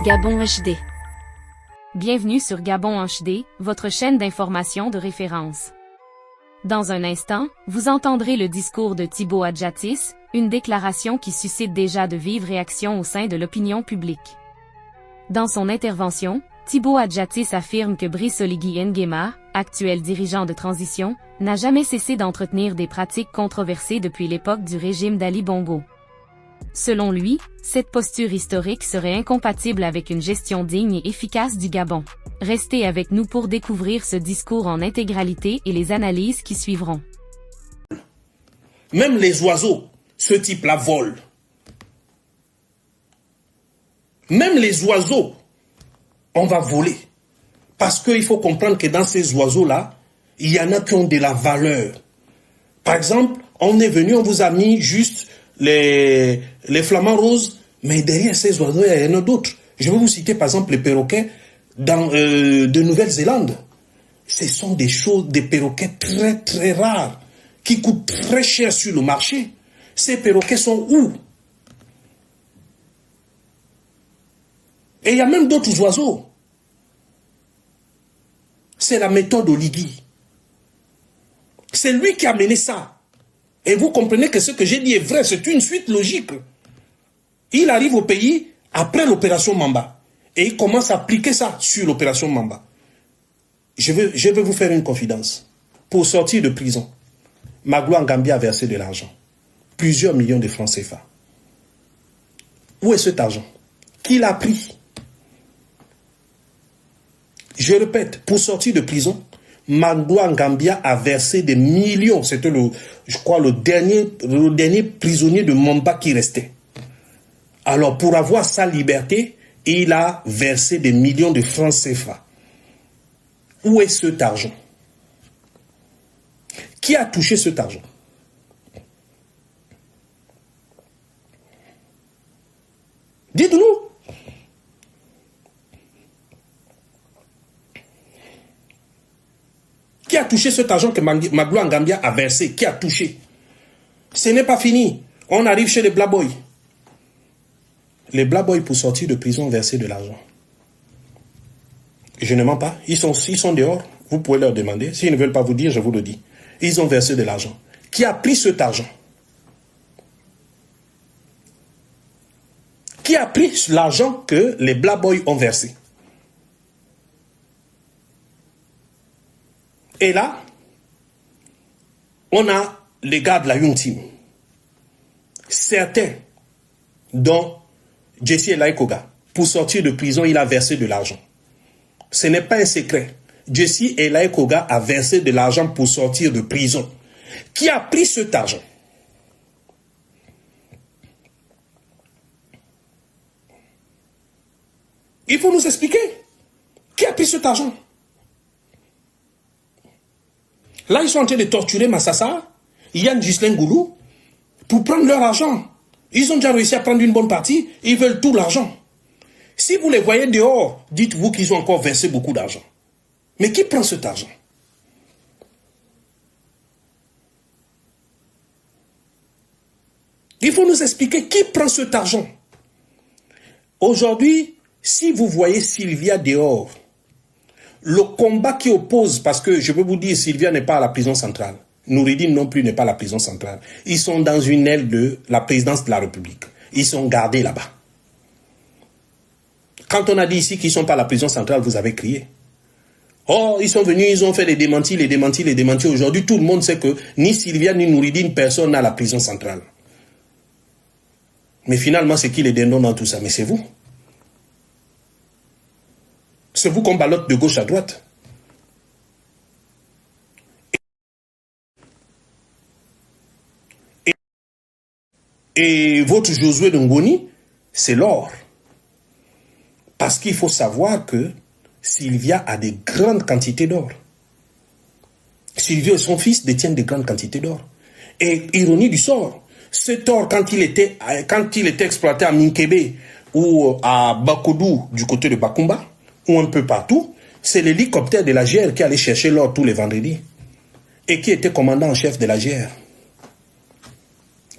Gabon HD. Bienvenue sur Gabon HD, votre chaîne d'information de référence. Dans un instant, vous entendrez le discours de Thibaut Adjatis, une déclaration qui suscite déjà de vives réactions au sein de l'opinion publique. Dans son intervention, Thibaut Adjatis affirme que Brice Oligui Nguema, actuel dirigeant de transition, n'a jamais cessé d'entretenir des pratiques controversées depuis l'époque du régime d'Ali Bongo. Selon lui, cette posture historique serait incompatible avec une gestion digne et efficace du Gabon. Restez avec nous pour découvrir ce discours en intégralité et les analyses qui suivront. Même les oiseaux, ce type-là vole. Même les oiseaux, on va voler. Parce qu'il faut comprendre que dans ces oiseaux-là, il y en a qui ont de la valeur. Par exemple, on est venu, on vous a mis juste les flamants roses, mais derrière ces oiseaux, il y en a d'autres. Je vais vous citer par exemple les perroquets de Nouvelle-Zélande. Ce sont des perroquets très très rares, qui coûtent très cher sur le marché. Ces perroquets sont où? Et il y a même d'autres oiseaux. C'est la méthode Oligui. C'est lui qui a mené ça. Et vous comprenez que ce que j'ai dit est vrai, c'est une suite logique. Il arrive au pays après l'opération Mamba. Et il commence à appliquer ça sur l'opération Mamba. Je vais vous faire une confidence. Pour sortir de prison, Magloire Ngambia a versé de l'argent. Plusieurs millions de francs CFA. Où est cet argent? Qui l'a pris? Je répète, pour sortir de prison, Magloire Ngambia a versé des millions. C'était, je crois, le dernier prisonnier de Mamba qui restait. Alors, pour avoir sa liberté, il a versé des millions de francs CFA. Où est cet argent? Qui a touché cet argent? Dites-nous. Qui a touché cet argent que Magloire Ngambia a versé? Qui a touché? Ce n'est pas fini. On arrive chez les Black Boys. Les Black Boys, pour sortir de prison, ont versé de l'argent. Je ne mens pas. Ils sont dehors. Vous pouvez leur demander. S'ils ne veulent pas vous dire, je vous le dis. Ils ont versé de l'argent. Qui a pris cet argent? Qui a pris l'argent que les Black Boys ont versé? Et là, on a les gars de la Young Team. Certains, dont Jesse Elaïkoga, pour sortir de prison, il a versé de l'argent. Ce n'est pas un secret. Jesse Elaïkoga a versé de l'argent pour sortir de prison. Qui a pris cet argent? Il faut nous expliquer. Qui a pris cet argent? Là, ils sont en train de torturer Massassa, Yann Ghislain Goulou, pour prendre leur argent. Ils ont déjà réussi à prendre une bonne partie, ils veulent tout l'argent. Si vous les voyez dehors, dites-vous qu'ils ont encore versé beaucoup d'argent. Mais qui prend cet argent? Il faut nous expliquer qui prend cet argent. Aujourd'hui, si vous voyez Sylvia dehors, le combat qui oppose, parce que je veux vous dire, Sylvia n'est pas à la prison centrale. Nouridine non plus n'est pas à la prison centrale. Ils sont dans une aile de la présidence de la République. Ils sont gardés là-bas. Quand on a dit ici qu'ils ne sont pas à la prison centrale, vous avez crié. Oh, ils sont venus, ils ont fait les démentis. Aujourd'hui, tout le monde sait que ni Sylvia ni Nouridine, personne n'a la prison centrale. Mais finalement, c'est qui les dindons dans tout ça? Mais c'est vous. C'est vous qu'on ballotte de gauche à droite. Et votre Josué de Ngoni, c'est l'or. Parce qu'il faut savoir que Sylvia a de grandes quantités d'or. Sylvia et son fils détiennent de grandes quantités d'or. Et ironie du sort, cet or, quand il était exploité à Minkebe ou à Bakodou, du côté de Bakumba, ou un peu partout, c'est l'hélicoptère de la GR qui allait chercher l'or tous les vendredis. Et qui était commandant en chef de la GR.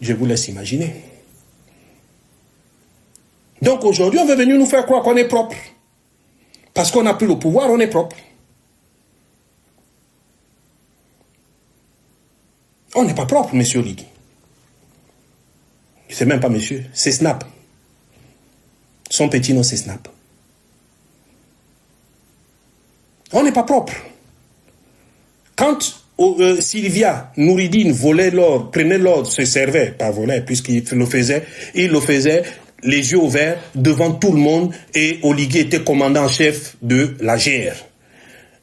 Je vous laisse imaginer. Donc aujourd'hui, on veut venir nous faire croire qu'on est propre. Parce qu'on n'a plus le pouvoir, on est propre. On n'est pas propre, monsieur Oligui. C'est même pas monsieur, c'est Snap. Son petit nom, c'est Snap. On n'est pas propre. Quand Sylvia Nouridine volait l'or, prenait l'or, se servait, pas volait, puisqu'il le faisait, il le faisait les yeux ouverts devant tout le monde, et Oligui était commandant en chef de la GR.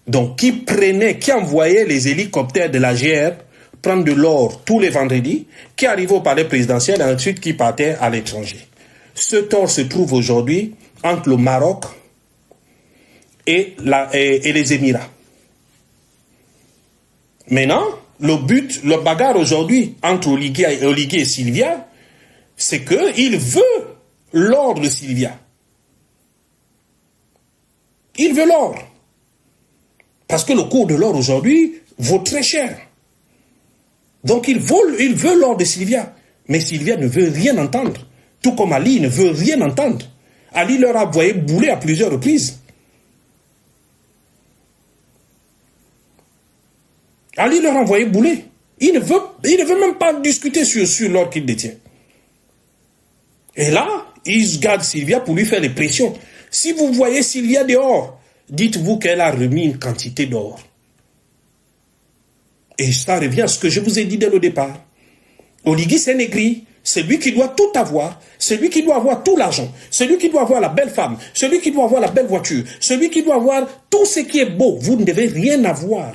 Donc, qui envoyait les hélicoptères de la GR prendre de l'or tous les vendredis, qui arrivait au palais présidentiel et ensuite qui partait à l'étranger. Ce or se trouve aujourd'hui entre le Maroc et les Émirats. Maintenant, le bagarre aujourd'hui entre Oligui et Sylvia, c'est qu'il veut l'or de Sylvia. Il veut l'or. Parce que le cours de l'or aujourd'hui vaut très cher. Donc il veut l'or de Sylvia. Mais Sylvia ne veut rien entendre. Tout comme Ali ne veut rien entendre. Ali leur a envoyé bouler à plusieurs reprises. Ali leur a envoyé bouler. Il ne veut même pas discuter sur l'or qu'il détient. Et là, ils gardent Sylvia pour lui faire les pressions. Si vous voyez Sylvia dehors, dites-vous qu'elle a remis une quantité d'or. Et ça revient à ce que je vous ai dit dès le départ. Oligui, c'est Négri. C'est lui qui doit tout avoir. C'est lui qui doit avoir tout l'argent. C'est lui qui doit avoir la belle femme. Celui qui doit avoir la belle voiture. Celui qui doit avoir tout ce qui est beau. Vous ne devez rien avoir.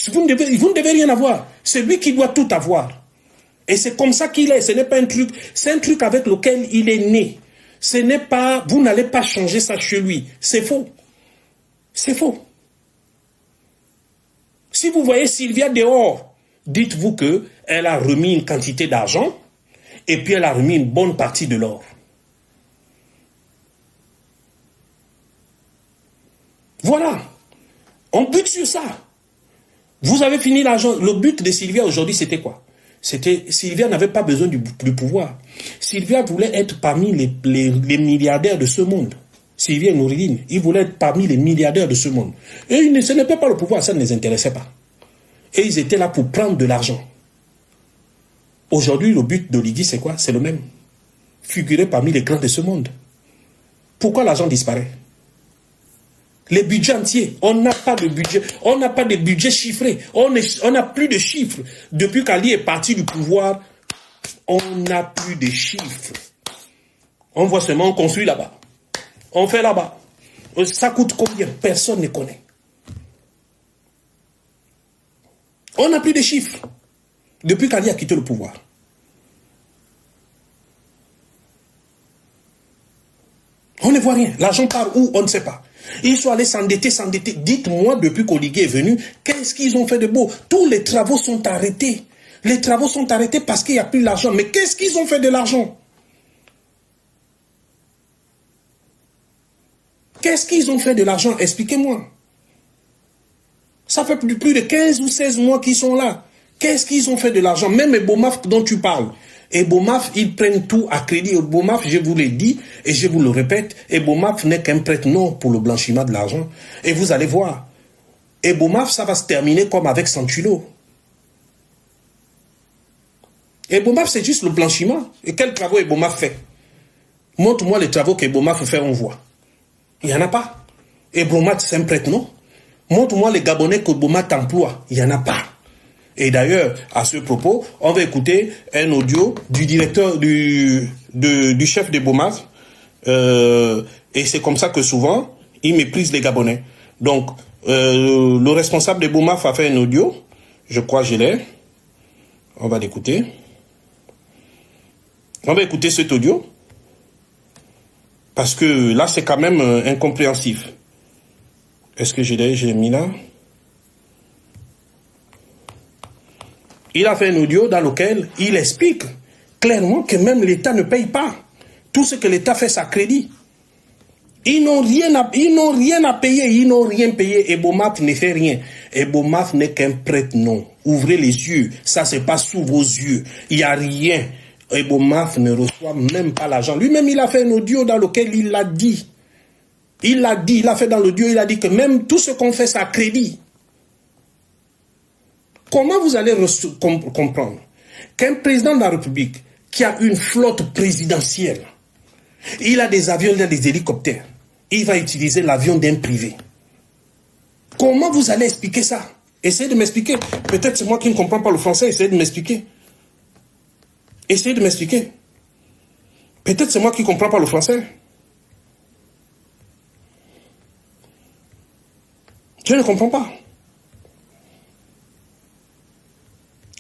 Vous ne devez rien avoir. C'est lui qui doit tout avoir. Et c'est comme ça qu'il est. Ce n'est pas un truc. C'est un truc avec lequel il est né. Ce n'est pas. Vous n'allez pas changer ça chez lui. C'est faux. C'est faux. Si vous voyez Sylvia dehors, dites-vous qu'elle a remis une quantité d'argent et puis elle a remis une bonne partie de l'or. Voilà. On bute sur ça. Vous avez fini l'argent. Le but de Sylvia aujourd'hui, c'était quoi? Sylvia n'avait pas besoin du pouvoir. Sylvia voulait être parmi les milliardaires de ce monde. Sylvia Nouridine, il voulait être parmi les milliardaires de ce monde. Et ce n'était pas le pouvoir, ça ne les intéressait pas. Et ils étaient là pour prendre de l'argent. Aujourd'hui, le but d'Oligui, c'est quoi? C'est le même. Figurer parmi les grands de ce monde. Pourquoi l'argent disparaît? Les budgets entiers, on n'a pas de budget, on n'a pas de budget chiffré, on n'a plus de chiffres. Depuis qu'Ali est parti du pouvoir, on n'a plus de chiffres. On voit seulement, on construit là-bas, on fait là-bas. Ça coûte combien? Personne ne connaît. On n'a plus de chiffres. Depuis qu'Ali a quitté le pouvoir. On ne voit rien. L'argent part où? On ne sait pas. Ils sont allés s'endetter. Dites-moi, depuis qu'Oligui est venu, qu'est-ce qu'ils ont fait de beau? Tous les travaux sont arrêtés. Les travaux sont arrêtés parce qu'il n'y a plus d'argent. Mais qu'est-ce qu'ils ont fait de l'argent? Qu'est-ce qu'ils ont fait de l'argent? Expliquez-moi. Ça fait plus de 15 ou 16 mois qu'ils sont là. Qu'est-ce qu'ils ont fait de l'argent? Même Ebomaf dont tu parles. Ebomaf, ils prennent tout à crédit. Ebomaf, je vous l'ai dit et je vous le répète, Ebomaf n'est qu'un prête-nom pour le blanchiment de l'argent. Et vous allez voir, Ebomaf, ça va se terminer comme avec Santulo. Ebomaf, c'est juste le blanchiment. Et quels travaux Ebomaf fait? Montre-moi les travaux qu'Ebomaf fait, on voit. Il n'y en a pas. Ebomaf, c'est un prête-nom. Montre-moi les Gabonais qu'Ebomaf emploie. Il n'y en a pas. Et d'ailleurs, à ce propos, on va écouter un audio du directeur, du chef d'Ebomaf. Et c'est comme ça que souvent, il méprise les Gabonais. Donc, le responsable d'Ebomaf a fait un audio. Je crois que je l'ai. On va l'écouter. On va écouter cet audio. Parce que là, c'est quand même incompréhensif. Est-ce que j'ai mis là? Il a fait un audio dans lequel il explique clairement que même l'État ne paye pas. Tout ce que l'État fait, c'est à crédit. Ils n'ont rien à payer, ils n'ont rien payé. Ebomaf ne fait rien. Ebomaf n'est qu'un prête-nom. Ouvrez les yeux, ça c'est pas sous vos yeux. Il n'y a rien. Ebomaf ne reçoit même pas l'argent. Lui-même, il a fait un audio dans lequel il l'a dit. Il l'a dit, il a fait dans l'audio, il a dit que même tout ce qu'on fait, c'est à crédit. Comment vous allez comprendre qu'un président de la République qui a une flotte présidentielle, il a des avions, il a des hélicoptères, il va utiliser l'avion d'un privé. Comment vous allez expliquer ça? Essayez de m'expliquer. Peut-être c'est moi qui ne comprends pas le français, essayez de m'expliquer. Essayez de m'expliquer. Peut-être c'est moi qui ne comprends pas le français. Je ne comprends pas.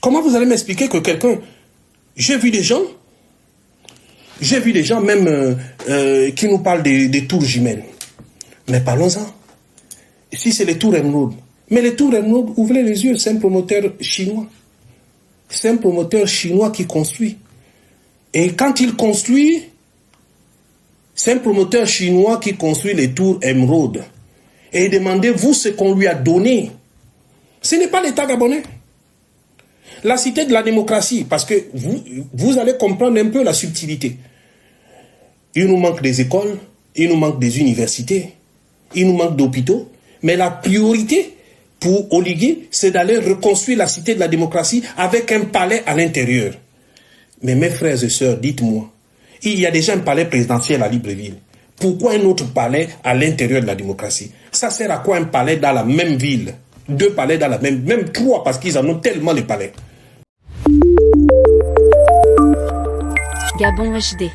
Comment vous allez m'expliquer que quelqu'un... J'ai vu des gens même qui nous parlent des tours jumelles. Mais parlons-en. Si c'est les tours Emerald. Mais les tours Emerald, ouvrez les yeux, c'est un promoteur chinois. C'est un promoteur chinois qui construit. Et quand il construit, c'est un promoteur chinois qui construit les tours Emerald. Et demandez-vous ce qu'on lui a donné. Ce n'est pas l'État gabonais. La cité de la démocratie, parce que vous allez comprendre un peu la subtilité. Il nous manque des écoles, il nous manque des universités, il nous manque d'hôpitaux, mais la priorité pour Oligui, c'est d'aller reconstruire la cité de la démocratie avec un palais à l'intérieur. Mais mes frères et sœurs, dites-moi, il y a déjà un palais présidentiel à Libreville. Pourquoi un autre palais à l'intérieur de la démocratie? Ça sert à quoi un palais dans la même ville? 2 palais dans la même 3 parce qu'ils en ont tellement les palais. Gabon HD.